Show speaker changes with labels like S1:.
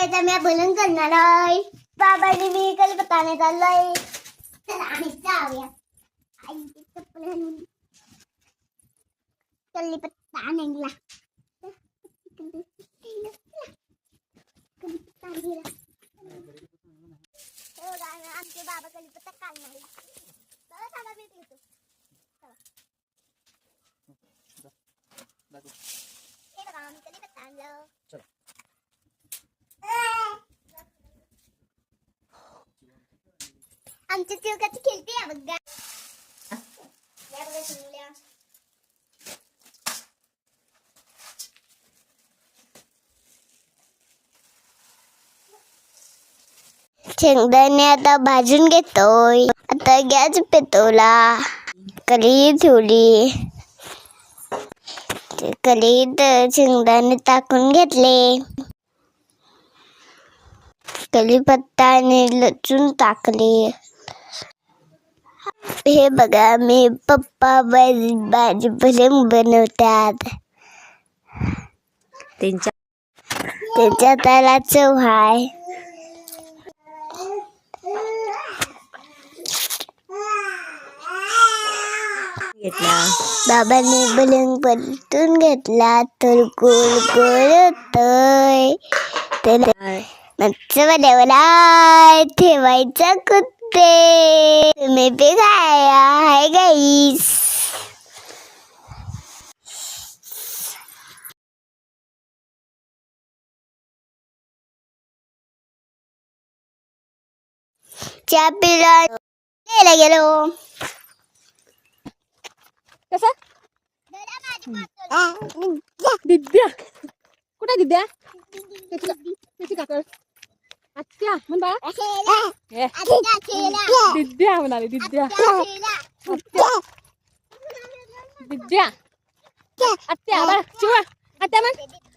S1: आता मी बोलून करणार आहे. बाबांनी मी कलपताने चाललोय. चला आम्ही जाऊया. आईची चप्पल घालून कलपत्ता आणायला. आमचे बाबा कलपत्ता काढणार आहे. थांबा मी येतो. हे बघा आम्ही कलपत्ता आणलं. आमच्या चिवकाची खेळते या बघा. या बघा चिमुल्या. शेंगदाणे आता भाजून घेतोय. आता गॅस पेटवला. कढई ठेवली. कढईत शेंगदाणे टाकून घेतले. कढीपत्ता आणि लसूण टाकले. हे बघा मी पप्पा भाजी बनवतात. त्यांच्या त्याला चव आहे. बाबांनी बलून पलटून घेतला तर गोल गोल होतोय. मला ठेवायचा कुत्ते. तुम्ही बी खाया हाय गाईस. चहा पिला गेलो.
S2: कसं दिद्या कुठे दिद्या त्याची काकड आत्या म्हण बा दिद्या म्हणाले. दिद्या दिद्या आत्या बा चिवा आत्या म्हण.